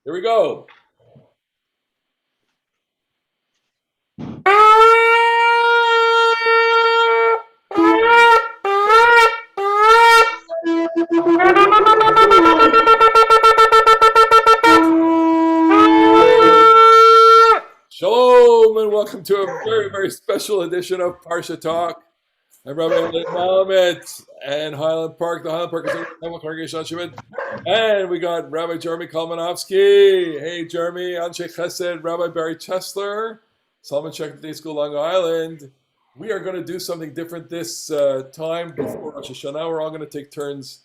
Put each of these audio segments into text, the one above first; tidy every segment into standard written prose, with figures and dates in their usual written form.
Here we go. Shalom and welcome to a very, very special edition of Parsha Talk. I'm Rabbi Malamet and Highland Park. The Highland Park is a congregation on Shabbat. And we got Rabbi Jeremy Kalmanovsky. Hey, Jeremy. Anshe Chesed, Rabbi Barry Chesler, Solomon Sheikh Day School, Long Island. We are going to do something different this time before Rosh Hashanah. We're all going to take turns.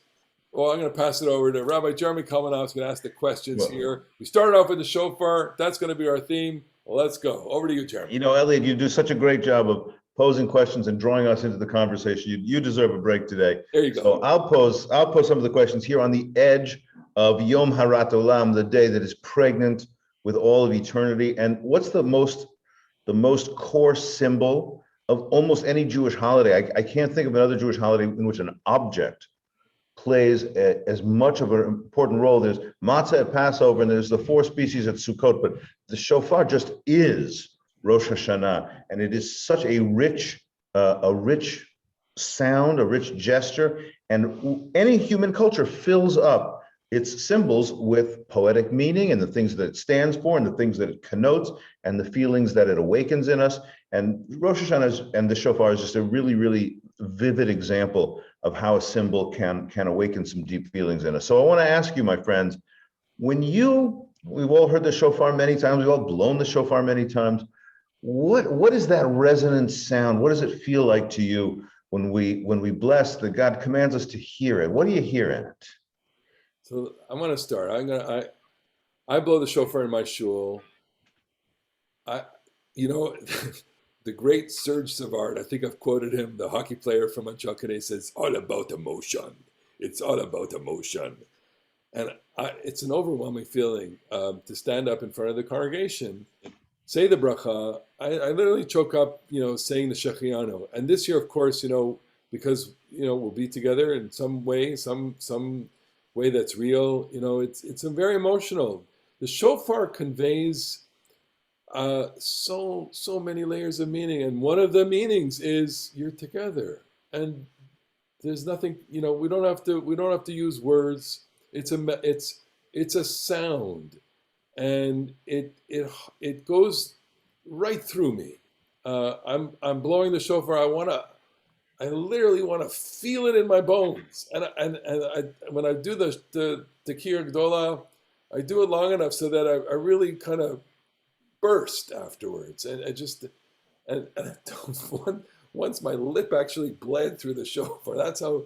Well, I'm going to pass it over to Rabbi Jeremy Kalmanovsky to ask the questions here. We started off with the Shofar. That's going to be our theme. Well, let's go. Over to you, Jeremy. You know, Elliot, you do such a great job of posing questions and drawing us into the conversation. You deserve a break today. There you go. So I'll pose some of the questions here on the edge of Yom Harat Olam, the day that is pregnant with all of eternity. And what's the most core symbol of almost any Jewish holiday? I can't think of another Jewish holiday in which an object plays as much of an important role. There's matzah at Passover, and there's the four species at Sukkot, but the shofar just is Rosh Hashanah, and it is such a rich sound, a rich gesture, and any human culture fills up its symbols with poetic meaning and the things that it stands for and the things that it connotes and the feelings that it awakens in us. And Rosh Hashanah and the shofar is just a really, really vivid example of how a symbol can awaken some deep feelings in us. So I want to ask you, my friends, we've all heard the shofar many times, we've all blown the shofar many times. What is that resonant sound? What does it feel like to you when we bless that God commands us to hear it? What do you hear in it? So I'm going to start. I blow the shofar in my shul. The great Serge Savard, I think I've quoted him, the hockey player from Untitled, he says, all about emotion. It's all about emotion. And it's an overwhelming feeling to stand up in front of the congregation, say the bracha. I literally choke up, saying the Shechianu. And this year, of course, because, we'll be together in some way, some way that's real, it's very emotional. The shofar conveys so many layers of meaning, and one of the meanings is you're together, and there's nothing, we don't have to use words. It's a sound, and it goes right through me. I'm blowing the shofar. I literally want to feel it in my bones, and when I do the Tekir Gdola, I do it long enough so that I really kind of burst afterwards, and once my lip actually bled through the shofar. That's how,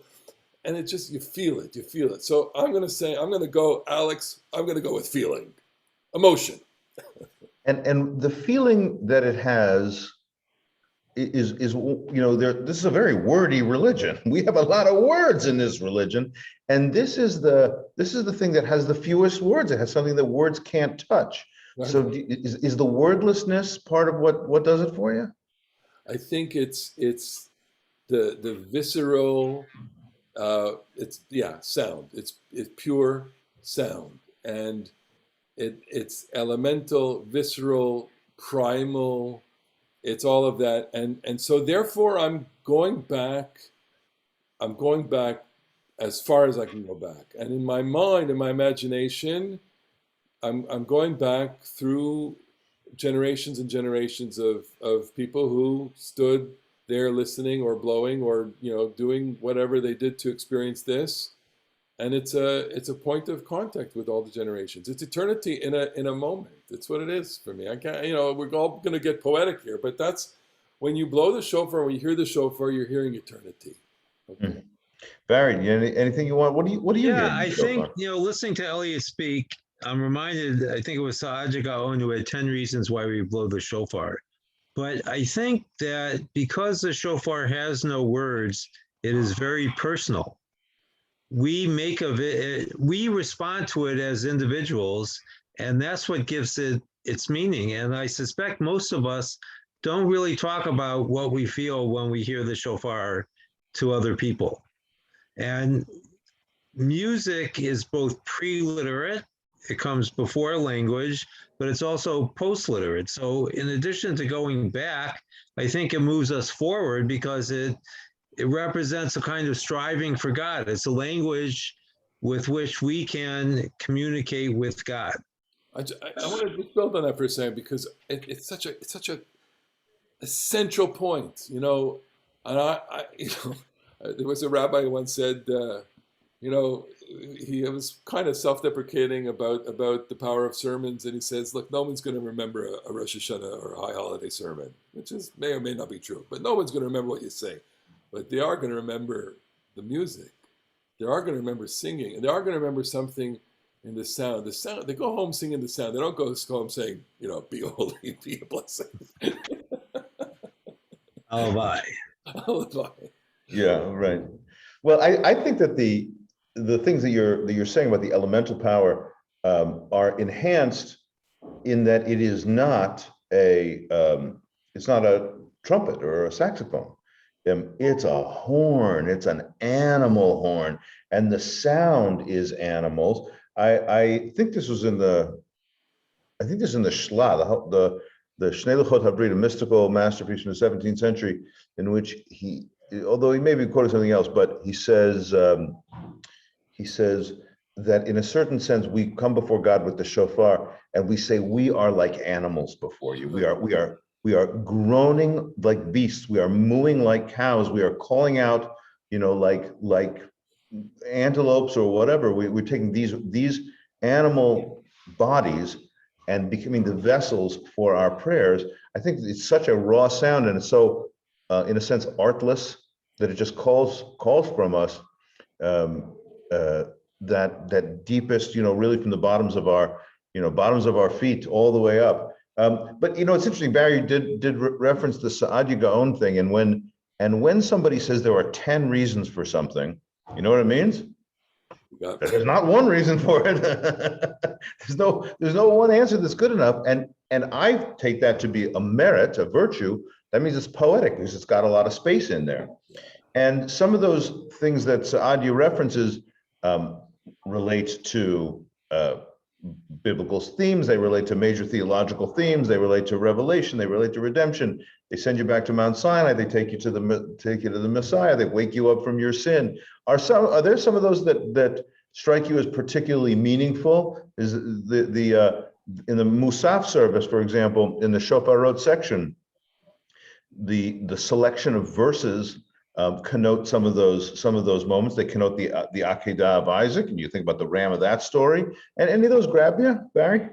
and it just you feel it. So I'm going to go, Alex. I'm going to go with feeling, emotion, and the feeling that it has is this is a very wordy religion. We have a lot of words in this religion, and this is the thing that has the fewest words. It has something that words can't touch. Right. So is the wordlessness part of what does it for you? I think it's the visceral, sound. It's pure sound, and it's elemental, visceral, primal. It's all of that, and so therefore I'm going back as far as I can go back, and in my mind, in my imagination, I'm going back through generations and generations of people who stood there listening or blowing or doing whatever they did to experience this, and it's a point of contact with all the generations. It's eternity in a moment. It's what it is for me. I can't, we're all going to get poetic here, but that's when you blow the shofar. When you hear the shofar, you're hearing eternity. Okay. Mm-hmm. Barry, anything you want? What do you hear? Yeah, I think listening to Elliot speak, I'm reminded, I think it was Sa'adja Gaon who had 10 reasons why we blow the shofar. But I think that because the shofar has no words, it is very personal. We make of it, we respond to it as individuals, and that's what gives it its meaning. And I suspect most of us don't really talk about what we feel when we hear the shofar to other people. And music is both pre-literate it comes before language, but it's also post-literate. So in addition to going back, I think it moves us forward because it represents a kind of striving for God. It's a language with which we can communicate with God. I want to just build on that for a second because it's such a central point, And there was a rabbi who once said, he was kind of self-deprecating about the power of sermons, and he says, "Look, no one's going to remember a Rosh Hashanah or a high holiday sermon, which may or may not be true, but no one's going to remember what you say, but they are going to remember the music, they are going to remember singing, and they are going to remember something in the sound. The sound. They go home singing the sound. They don't go home saying, be holy, be a blessing." Oh, bye. Yeah, right. Well, I think that the things that you're saying about the elemental power are enhanced in that it is not it's not a trumpet or a saxophone. It's a horn. It's an animal horn, and the sound is animals. I think this was in the Shla, the Shnei Luchot Habrit, a mystical masterpiece from the 17th century, in which although he may be quoting something else, but he says that in a certain sense we come before God with the shofar and we say we are like animals before you. We are groaning like beasts. We are mooing like cows. We are calling out, like antelopes or whatever. We're taking these animal bodies and becoming the vessels for our prayers. I think it's such a raw sound, and it's so, in a sense, artless, that it just calls from us that deepest, really from the bottoms of our feet all the way up. But it's interesting. Barry did reference the Saadia Gaon thing, and when somebody says there are 10 reasons for something, you know what it means? There's not one reason for it. there's no one answer that's good enough, and I take that to be a merit, a virtue. That means it's poetic because it's got a lot of space in there. And some of those things that Saadia references relate to biblical themes. They relate to major theological themes. They relate to revelation. They relate to redemption. They send you back to Mount Sinai. They take you to the Messiah. They wake you up from your sin. Are there some of those that strike you as particularly meaningful? Is in the Musaf service, for example, in the Shofarot section, the selection of verses connote some of those moments. They connote the Akedah of Isaac, and you think about the ram of that story. And any of those grab you, Barry?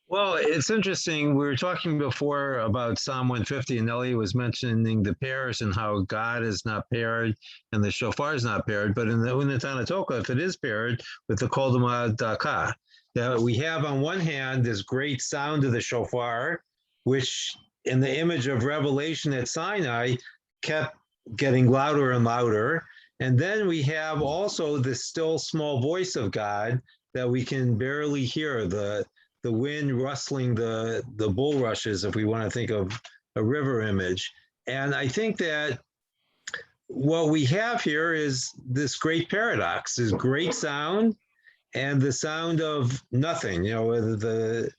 Well, it's interesting. We were talking before about Psalm 150, and Elliot was mentioning the pairs and how God is not paired and the shofar is not paired. But in the Untitled Chapter, if it is paired with the Kol Daka, that we have on one hand this great sound of the shofar, which in the image of Revelation at Sinai kept getting louder and louder. And then we have also the still small voice of God that we can barely hear, the wind rustling the bulrushes, if we want to think of a river image. And I think that what we have here is this great paradox, this great sound and the sound of nothing, the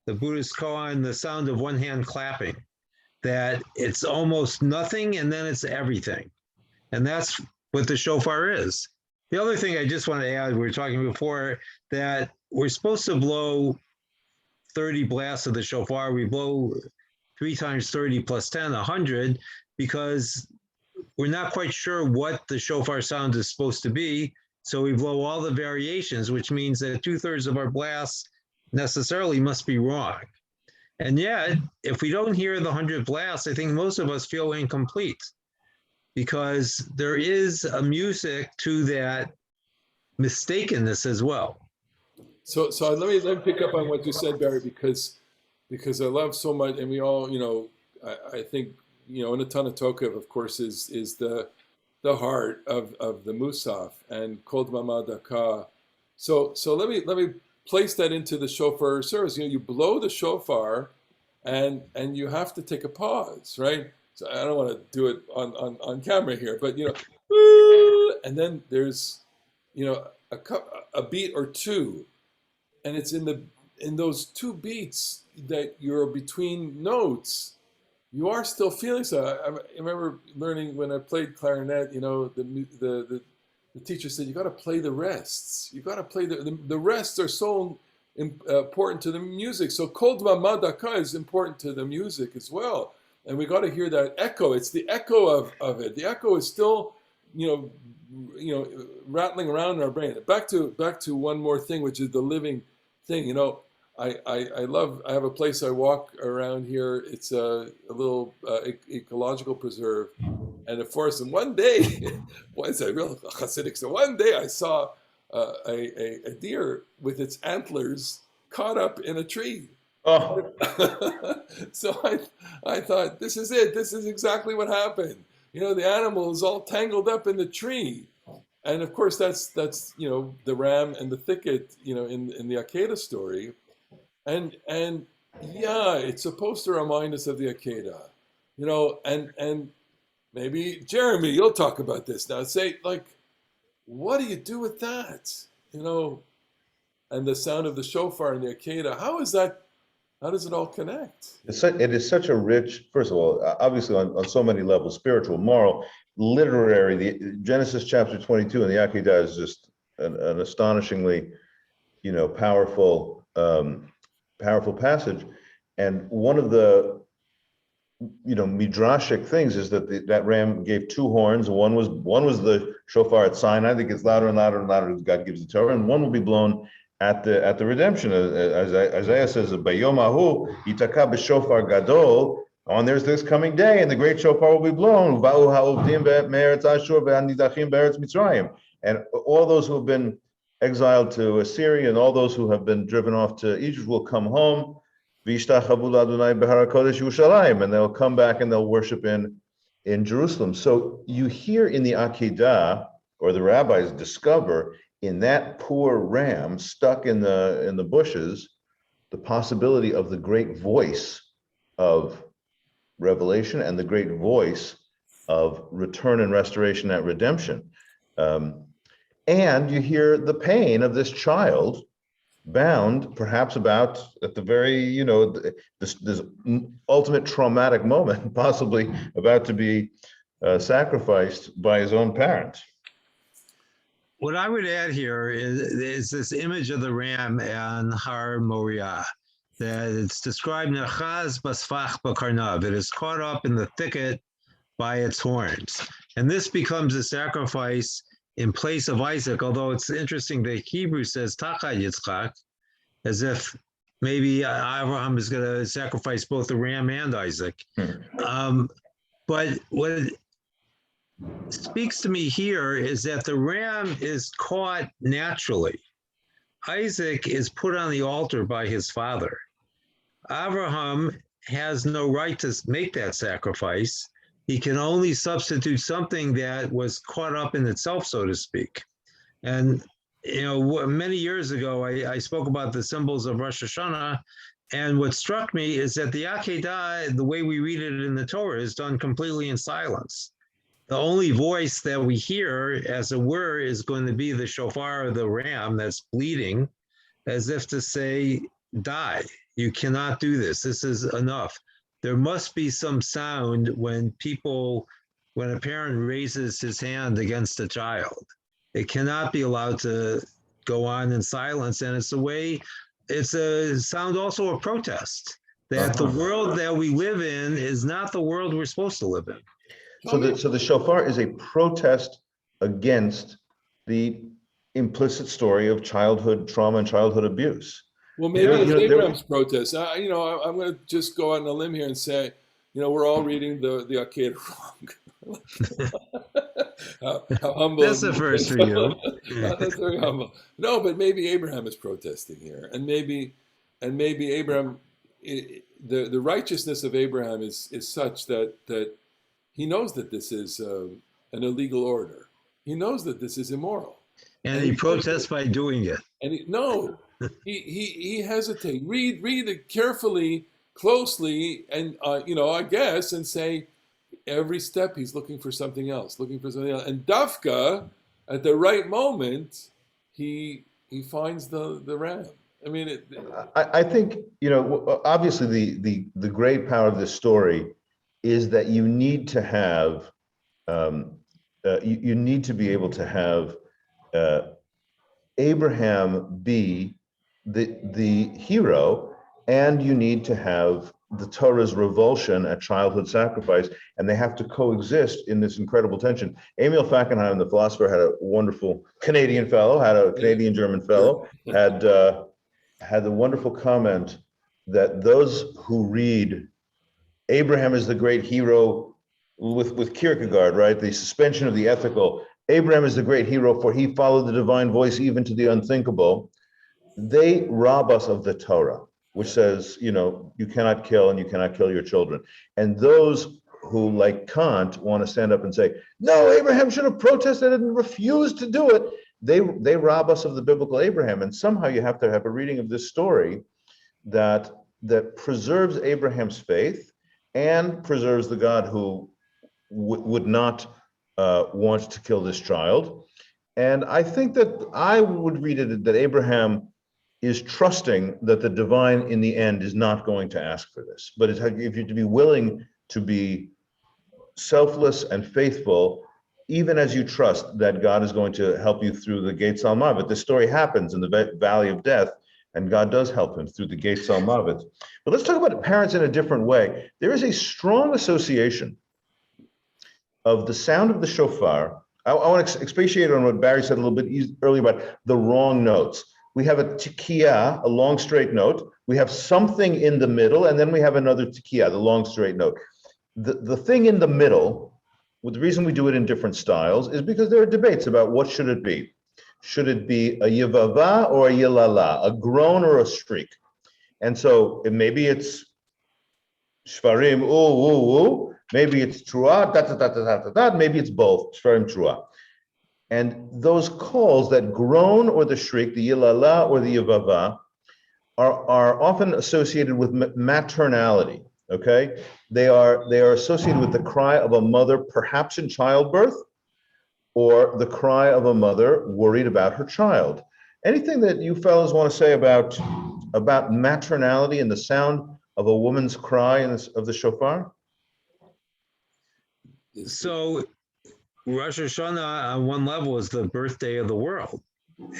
Buddhist koan, the sound of one hand clapping, that it's almost nothing and then it's everything. And that's what the shofar is. The other thing I just want to add, we were talking before, that we're supposed to blow 30 blasts of the shofar. We blow 3 times 30 plus 10, 100, because we're not quite sure what the shofar sound is supposed to be. So we blow all the variations, which means that 2/3 of our blasts necessarily must be wrong. And yet, if we don't hear the 100 blasts, I think most of us feel incomplete, because there is a music to that mistakenness as well. So let me pick up on what you said, Barry, because I love so much, and we all, I think, in a ton of Tokav, of course, is the heart of the Musaf and Kol Dmama Daka. So let me place that into the shofar service. You blow the shofar, and you have to take a pause, right? So I don't want to do it on camera here, but and then there's a beat or two and it's in those two beats that you're between notes. You are still feeling so. I remember learning when I played clarinet. The teacher said you got to play the rests. You got to play the rests are so important to the music. So kol dmama daka is important to the music as well, and we got to hear that echo. It's the echo of it. The echo is still, rattling around in our brain. Back to one more thing, which is the living thing. I have a place I walk around here. It's a little ecological preserve and a forest. And one day, it's a real Hasidic. So one day I saw a deer with its antlers caught up in a tree. Oh, So I thought, this is it. This is exactly what happened. The animal is all tangled up in the tree. And of course, that's the ram and the thicket, in the Akedah story. And yeah, it's supposed to remind us of the Akedah, and maybe Jeremy, you'll talk about this now. Say, like, what do you do with that? And the sound of the shofar and the Akedah. How does it all connect? it is such a rich, first of all, obviously on so many levels, spiritual, moral, literary. The Genesis chapter 22 and the Akedah is just an astonishingly, powerful passage. And one of the, midrashic things is that that ram gave two horns. One was the shofar at Sinai that gets louder and louder and louder as God gives the Torah, and one will be blown at the redemption. As Isaiah says, "Bayom ahu yitaka b'shofar gadol." On there's this coming day, and the great shofar will be blown. Va'u ha'ovdim me'eretz Ashur ve'anidachim be'eretz Mitzrayim. And all those who have been exiled to Assyria and all those who have been driven off to Egypt will come home. V'yishtachavu l'Adonai b'har hakodesh Yerushalayim, and they'll come back and they'll worship in Jerusalem. So you hear in the Akedah, or the rabbis discover, in that poor ram stuck in the bushes, the possibility of the great voice of revelation and the great voice of return and restoration at redemption. And you hear the pain of this child bound, perhaps about at the very, this ultimate traumatic moment, possibly about to be sacrificed by his own parent. What I would add here is this image of the ram and Har Moriah, that it's described Nechaz Basfach Bakarnav. It is caught up in the thicket by its horns. And this becomes a sacrifice in place of Isaac, although it's interesting that Hebrew says Tacha Yitzchak, as if maybe Abraham is going to sacrifice both the ram and Isaac. But what it speaks to me here is that the ram is caught naturally. Isaac is put on the altar by his father. Abraham has no right to make that sacrifice. He can only substitute something that was caught up in itself, so to speak. And, many years ago, I spoke about the symbols of Rosh Hashanah. And what struck me is that the Akedah, the way we read it in the Torah, is done completely in silence. The only voice that we hear, as it were, is going to be the shofar of the ram that's bleeding, as if to say, die. You cannot do this. This is enough. There must be some sound when a parent raises his hand against a child. It cannot be allowed to go on in silence. And it's a sound also of protest, that the world that we live in is not the world we're supposed to live in. So the shofar is a protest against the implicit story of childhood trauma and childhood abuse. Well, maybe it's Abraham's protest. I'm going to just go out on a limb here and say, we're all reading the Akedah wrong. How humble. That's the first for you. That's very humble. No, but maybe Abraham is protesting here, and maybe Abraham, the righteousness of Abraham is such that he knows that this is an illegal order. He knows that this is immoral, and he protests by doing it. And he hesitates. Read it carefully, closely, and I guess, and say every step he's looking for something else. And Dafka, at the right moment, he finds the ram. I mean, I think, obviously the great power of this story is that you need to have, you need to be able to have uh, Abraham be the hero, and you need to have the Torah's revulsion at childhood sacrifice, and they have to coexist in this incredible tension. Emil Fackenheim, the philosopher, had a wonderful Canadian fellow, had a Canadian-German fellow, had the wonderful comment that those who read Abraham is the great hero with Kierkegaard, right? The suspension of the ethical. Abraham is the great hero, for he followed the divine voice even to the unthinkable. They rob us of the Torah, which says, you cannot kill and you cannot kill your children. And those who, like Kant, want to stand up and say, no, Abraham should have protested and refused to do it. They rob us of the biblical Abraham. And somehow you have to have a reading of this story that preserves Abraham's faith and preserves the God who would not want to kill this child. And I think that I would read it that Abraham is trusting that the divine in the end is not going to ask for this. But if you're to be willing to be selfless and faithful, even as you trust that God is going to help you through the gates al Mavet. This story happens in the valley of death, and God does help him through the gates al Mavet. But let's talk about parents in a different way. There is a strong association of the sound of the shofar. I want to expatiate on what Barry said a little bit earlier about the wrong notes. We have a tikiyah, a long straight note. We have something in the middle, and then we have another tikiyah, the long straight note. The thing in the middle, well, the reason we do it in different styles is because there are debates about what should it be. Should it be a yivava or a yilala, a groan or a shriek? And so maybe it's shvarim, ooh, ooh, ooh. Maybe it's trua, da, da, da, da, da, da, maybe it's both, shvarim, trua. And those calls, that groan or the shriek, the yilala or the yivava, are often associated with maternality, okay? They are associated with the cry of a mother, perhaps in childbirth, or the cry of a mother worried about her child. Anything that you fellows want to say about maternality and the sound of a woman's cry of the shofar? So Rosh Hashanah on one level is the birthday of the world.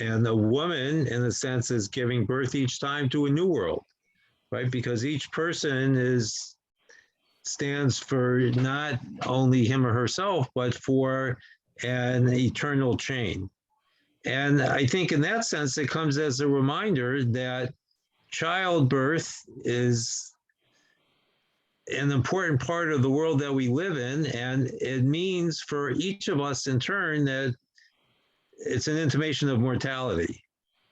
And a woman, in a sense, is giving birth each time to a new world, right? Because each person stands for not only him or herself, but for an eternal chain. And I think in that sense, it comes as a reminder that childbirth is an important part of the world that we live in. And it means for each of us in turn that it's an intimation of mortality,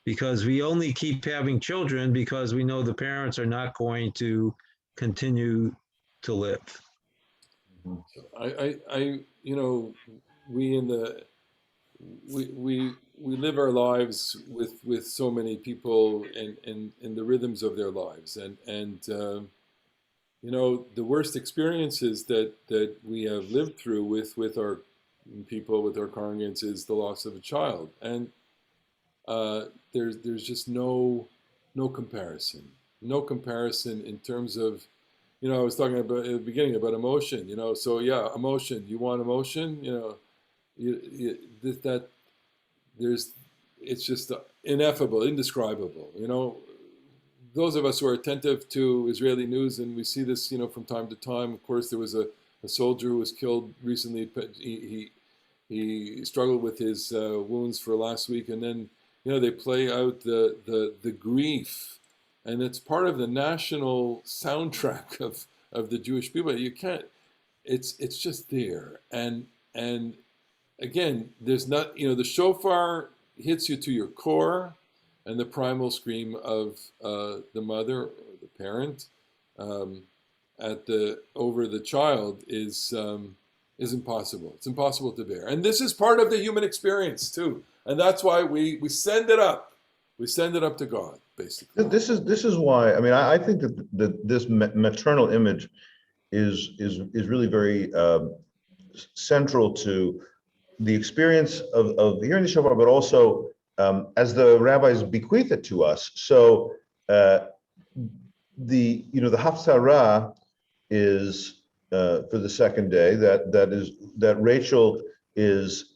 because we only keep having children because we know the parents are not going to continue to live. We live our lives with so many people and the rhythms of their lives, and the worst experiences that we have lived through with our people, with our congregants, is the loss of a child, and there's just no comparison in terms of, I was talking about at the beginning about emotion, so yeah, emotion, you want emotion, that it's just ineffable, indescribable, those of us who are attentive to Israeli news, and we see this, from time to time. Of course, there was a soldier who was killed recently. He struggled with his wounds for last week, and then they play out the grief, and it's part of the national soundtrack of the Jewish people. You can't. It's just there, and again, there's not. The shofar hits you to your core. And the primal scream of the mother or the parent over the child is impossible. It's impossible to bear. And this is part of the human experience too. And that's why we send it up. We send it up to God, basically. This is why. I mean, I think that this maternal image is really very central to the experience of hearing the shofar, but also as the rabbis bequeath it to us. So the Haftarah is for the second day that Rachel is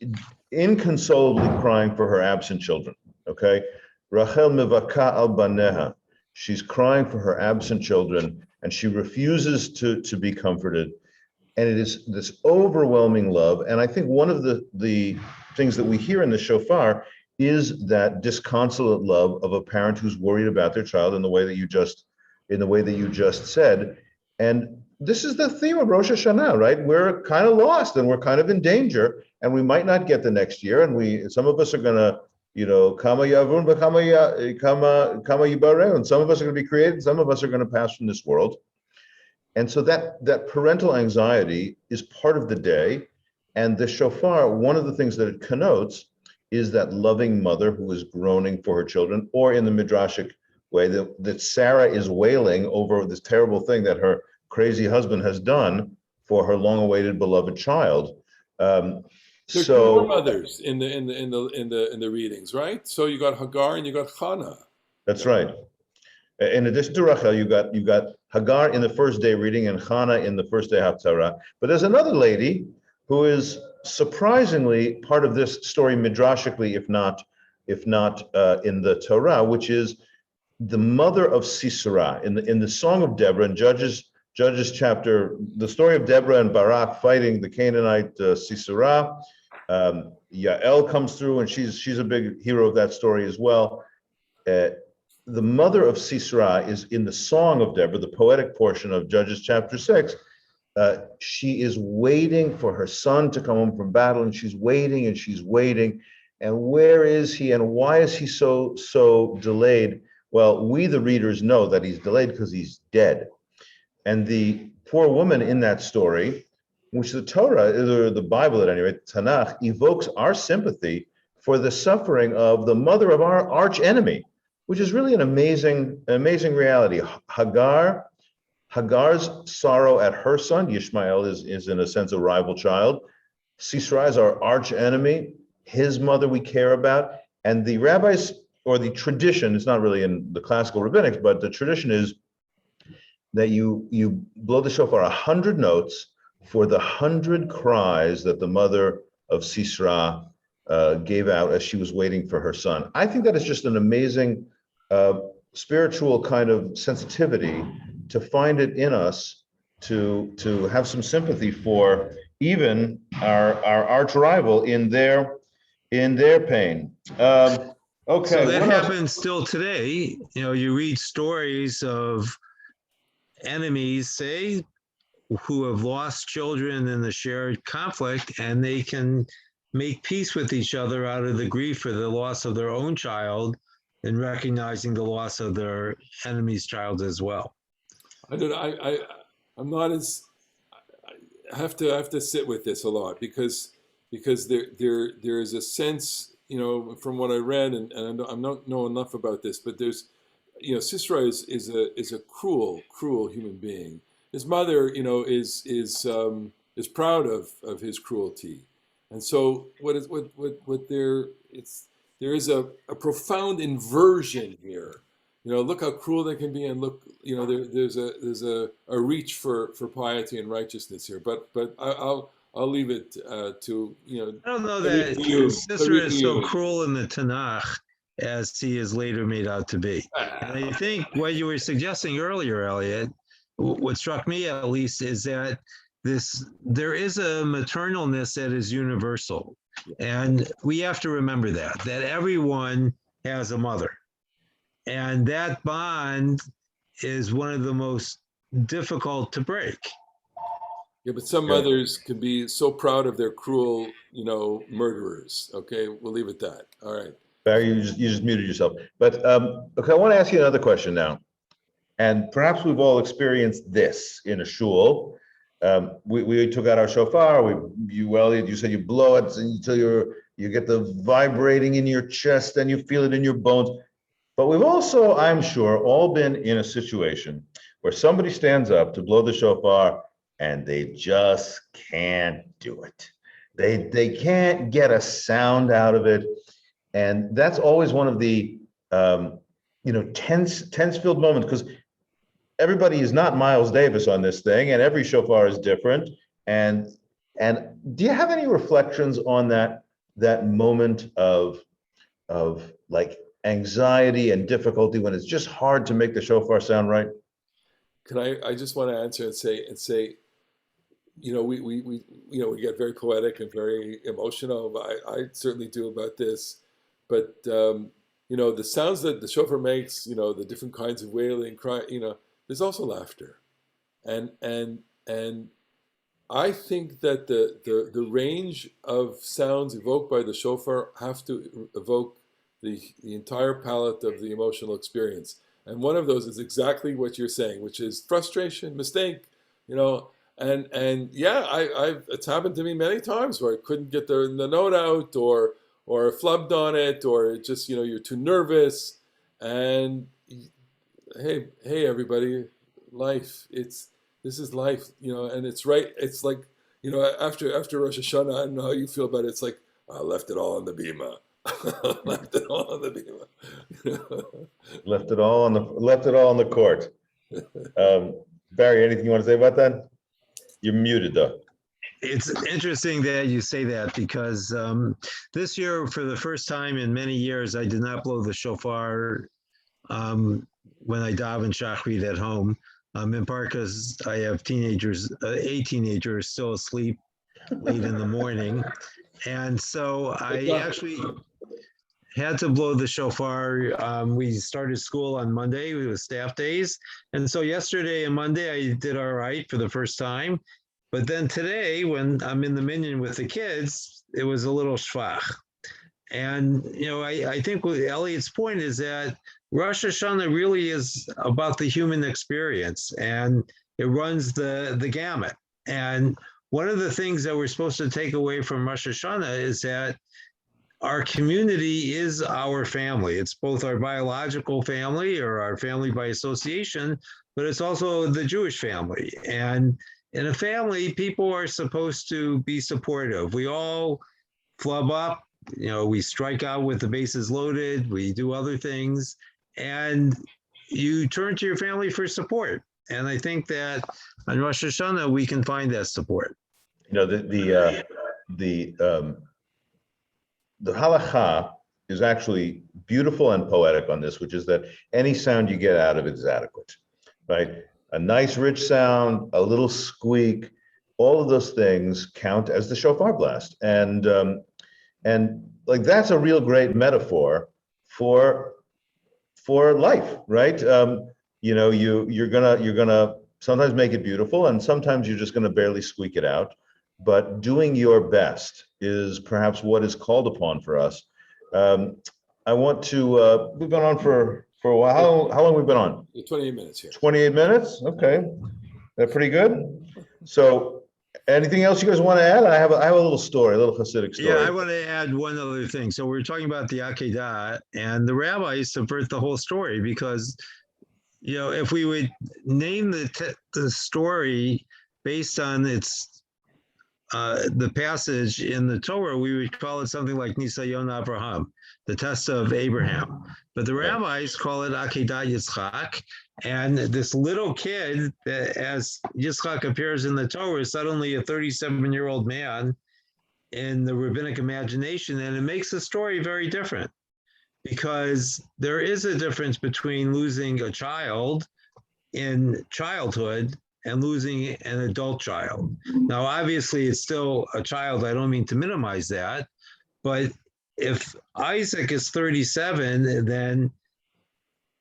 inconsolably crying for her absent children. Okay, Rachel mevaka al baneha. She's crying for her absent children, and she refuses to be comforted. And it is this overwhelming love. And I think one of the things that we hear in the shofar is that disconsolate love of a parent who's worried about their child in the way that you just said. And this is the theme of Rosh Hashanah, right? We're kind of lost and we're kind of in danger, and we might not get the next year. And some of us are gonna, kama yavun, kama yibareh, and some of us are gonna be created, some of us are gonna pass from this world. And so that parental anxiety is part of the day. And the shofar, one of the things that it connotes is that loving mother who is groaning for her children, or in the midrashic way that Sarah is wailing over this terrible thing that her crazy husband has done for her long-awaited beloved child. There's two more mothers in the readings, right? So you got Hagar and you got Hannah. That's right. In addition to Rachel, you got Hagar in the first day reading and Hannah in the first day Haftarah. But there's another lady who is surprisingly part of this story midrashically, if not in the Torah, which is the mother of Sisera. In the Song of Deborah in Judges chapter, the story of Deborah and Barak fighting the Canaanite Sisera. Yael comes through, and she's a big hero of that story as well. The mother of Sisera is in the Song of Deborah, the poetic portion of Judges chapter 6. She is waiting for her son to come home from battle, and she's waiting and she's waiting. And where is he, and why is he so delayed? Well, we the readers know that he's delayed because he's dead. And the poor woman in that story, which the Torah, or the Bible at any rate, Tanakh, evokes our sympathy for the suffering of the mother of our arch enemy, which is really an amazing reality. Hagar's sorrow at her son, Ishmael, is in a sense a rival child. Sisera is our arch enemy, his mother we care about. And the rabbis, or the tradition, it's not really in the classical rabbinics, but the tradition is that you blow the shofar 100 notes for the 100 cries that the mother of Sisera gave out as she was waiting for her son. I think that is just an amazing spiritual kind of sensitivity to find it in us to have some sympathy for even our arch rival in their pain. Okay. So that happens still today. You read stories of enemies, say, who have lost children in the shared conflict, and they can make peace with each other out of the grief for the loss of their own child and recognizing the loss of their enemy's child as well. I have to sit with this a lot because there is a sense, from what I read, and I don't know enough about this, but there's, Sisera is a cruel human being. His mother, is proud of his cruelty, and so there is a profound inversion here. Look how cruel they can be, and look, there's a reach for piety and righteousness here. But I'll leave it to I don't know that Sisera is so cruel in the Tanakh as he is later made out to be. And I think what you were suggesting earlier, Elliot, what struck me at least, is that there is a maternalness that is universal. And we have to remember that everyone has a mother. And that bond is one of the most difficult to break. Yeah, but some mothers can be so proud of their cruel, murderers. Okay, we'll leave it at that. All right. Barry, you just muted yourself. But okay, I want to ask you another question now. And perhaps we've all experienced this in a shul. We took out our shofar. Elliot, you said you blow it until you get the vibrating in your chest and you feel it in your bones. But we've also, I'm sure, all been in a situation where somebody stands up to blow the shofar and they just can't do it. They can't get a sound out of it. And that's always one of the tense-filled moments, because everybody is not Miles Davis on this thing, and every shofar is different. And do you have any reflections on that moment of like anxiety and difficulty when it's just hard to make the shofar sound right? Can I just want to answer and say, we get very poetic and very emotional. I certainly do about this, but the sounds that the shofar makes, the different kinds of wailing, cry, there's also laughter, and I think that the range of sounds evoked by the shofar have to evoke the entire palette of the emotional experience. And one of those is exactly what you're saying, which is frustration, mistake, and yeah, it's happened to me many times where I couldn't get the note out, or flubbed on it, or just you're too nervous. And hey everybody, life, this is life, and it's right. It's like, after Rosh Hashanah, I don't know how you feel about it. It's like, I left it all on the bima. Left it all on the bima. Left it all on the court. Barry, anything you want to say about that? You're muted though. It's interesting that you say that, because this year, for the first time in many years, I did not blow the shofar when I daven shachrit at home, in part because I have a teenager still asleep late in the morning. And so I actually had to blow the shofar. We started school on Monday with staff days. And so yesterday and Monday, I did all right for the first time. But then today, when I'm in the minyan with the kids, it was a little schwach. And, I think Elliot's point is that Rosh Hashanah really is about the human experience, and it runs the gamut. And one of the things that we're supposed to take away from Rosh Hashanah is that our community is our family. It's both our biological family, or our family by association, but it's also the Jewish family. And in a family, people are supposed to be supportive. We all flub up, we strike out with the bases loaded, we do other things, and you turn to your family for support. And I think that on Rosh Hashanah, we can find that support. The halacha is actually beautiful and poetic on this, which is that any sound you get out of it is adequate, right? A nice rich sound, a little squeak, all of those things count as the shofar blast. And like, that's a real great metaphor for life, right? You're gonna sometimes make it beautiful, and sometimes you're just gonna barely squeak it out. But doing your best is perhaps what is called upon for us. I want to, we've been on for a while. How long have we been on? 28 minutes here. 28 minutes? Okay. That pretty good? So anything else you guys want to add? I have a little story, a little Hasidic story. Yeah, I want to add one other thing. So we're talking about the Akedah, and the rabbis subvert the whole story, because, if we would name the story based on the passage in the Torah, we would call it something like Nisayon Abraham, the test of Abraham. But the rabbis call it Akedah Yitzchak. And this little kid, as Yitzchak appears in the Torah, is suddenly a 37-year-old man in the rabbinic imagination. And it makes the story very different, because there is a difference between losing a child in childhood and losing an adult child. Now, obviously, it's still a child. I don't mean to minimize that. But if Isaac is 37,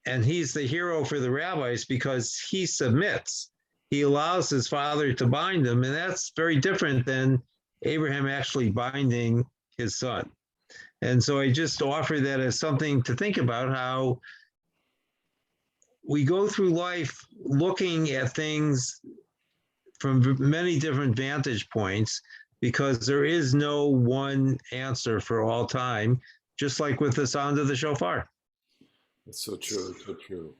and he's the hero for the rabbis because he submits, he allows his father to bind him, and that's very different than Abraham actually binding his son. And so I just offer that as something to think about, how we go through life looking at things from many different vantage points, because there is no one answer for all time, just like with the sound of the shofar. It's so true, so true.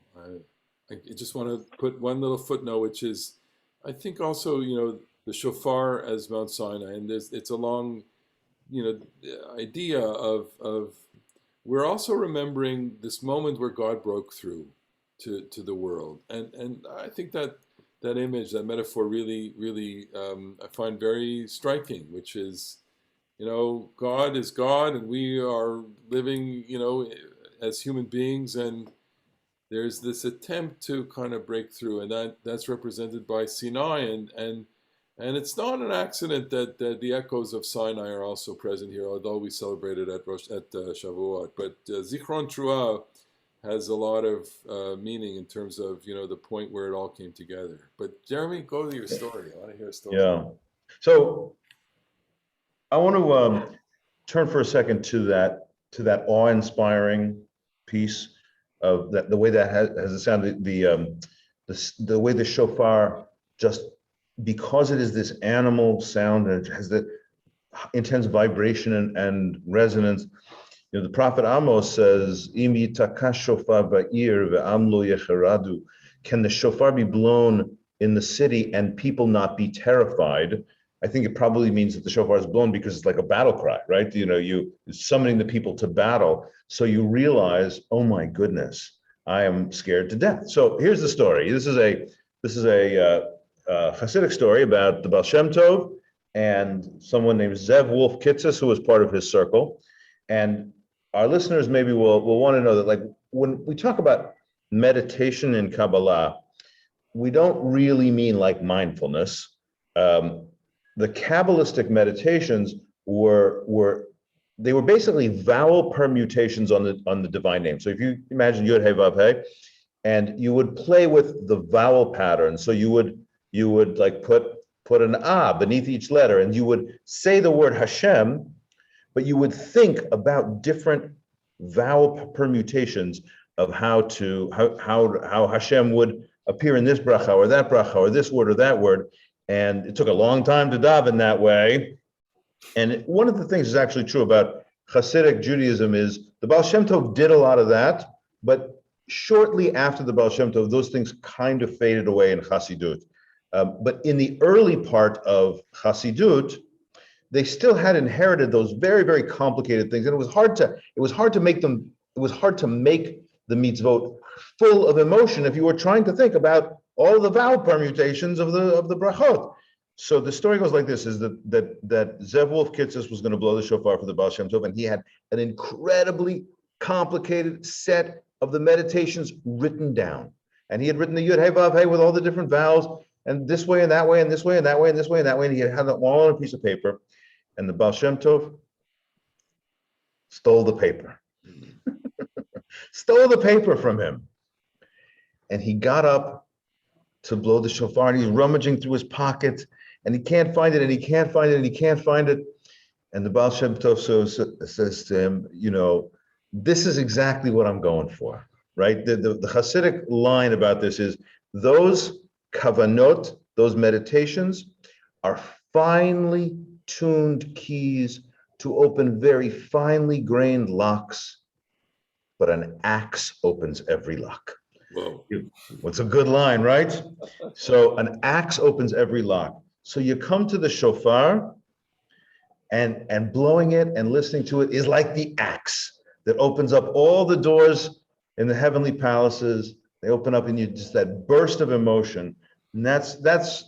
I just want to put one little footnote, which is, I think also, the shofar as Mount Sinai, and it's a long, idea of we're also remembering this moment where God broke through to the world, and I think that image, that metaphor, really I find very striking, which is, God is God, and we are living, as human beings, and there's this attempt to kind of break through, and that's represented by Sinai, and it's not an accident that the echoes of Sinai are also present here, although we celebrated at Shavuot. But Zichron Truah has a lot of meaning in terms of the point where it all came together. But Jeremy, go to your story. I want to hear a story. Yeah. So I want to turn for a second to that awe-inspiring piece of that, the way that has it sounded, the way the shofar, just because it is this animal sound and it has that intense vibration and resonance. The prophet Amos says, "Im yitaka shofar ba'ir ve'am lo yecheradu." Can the shofar be blown in the city and people not be terrified? I think it probably means that the shofar is blown because it's like a battle cry, right? You summoning the people to battle. So you realize, oh my goodness, I am scared to death. So here's the story. This is a Hasidic story about the Baal Shem Tov and someone named Zev Wolf Kitzis, who was part of his circle. And our listeners maybe will want to know that, like, when we talk about meditation in Kabbalah, we don't really mean like mindfulness. The Kabbalistic meditations were basically vowel permutations on the divine name. So if you imagine Yud Hey Vav Hey, and you would play with the vowel pattern. So you would like put an ah beneath each letter, and you would say the word Hashem, but you would think about different vowel permutations of how Hashem would appear in this bracha or that bracha or this word or that word. And it took a long time to daven that way. And one of the things that's actually true about Hasidic Judaism is the Baal Shem Tov did a lot of that, but shortly after the Baal Shem Tov, those things kind of faded away in Hasidut. But in the early part of Hasidut, they still had inherited those very, very complicated things, and it was hard to make the mitzvot full of emotion if you were trying to think about all the vowel permutations of the brachot. So the story goes like this: is that Zev Wolf Kitzis was going to blow the shofar for the Baal Shem Tov, and he had an incredibly complicated set of the meditations written down, and he had written the Yud Hey Vav Hey with all the different vowels, and this way and that way and this way and that way and this way and that way, and he had them all on a piece of paper, and the Baal Shem Tov stole the paper. Stole the paper from him. And he got up to blow the shofar, and he's rummaging through his pocket, and he can't find it, and he can't find it, and he can't find it. And the Baal Shem Tov says to him, this is exactly what I'm going for, right? The Hasidic line about this is, those kavanot, those meditations, are finely tuned keys to open very finely grained locks, but an axe opens every lock. Whoa. What's a good line, right? So an axe opens every lock. So you come to the shofar, and blowing it and listening to it is like the axe that opens up all the doors in the heavenly palaces. They open up, and you just that burst of emotion. And that's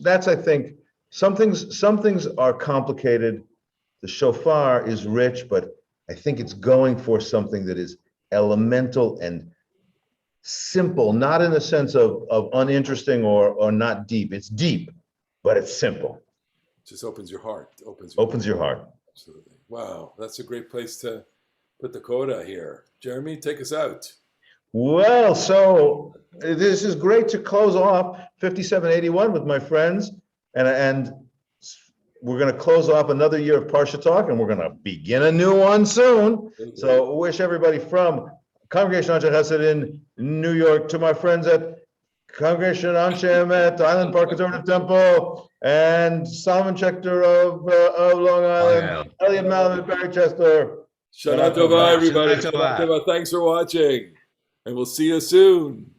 I think some things are complicated. The shofar is rich, but I think it's going for something that is elemental and simple, not in the sense of uninteresting or not deep. It's deep, but it's simple. Just opens your heart. Opens your heart. Absolutely. Wow, that's a great place to put the coda here. Jeremy, take us out. Well, so this is great to close off 5781 with my friends, and we're going to close off another year of Parsha Talk, and we're going to begin a new one soon. So wish everybody from Congregation Anshe Chesed in New York to my friends at Congregation Anshe Emet, Island Park Conservative Temple, and Solomon Schechter of Long Island, Elliot Malin and Barry Chester. Shanah Tovah, everybody. Shanah Tovah. Shanah Tovah. Thanks for watching, and we'll see you soon.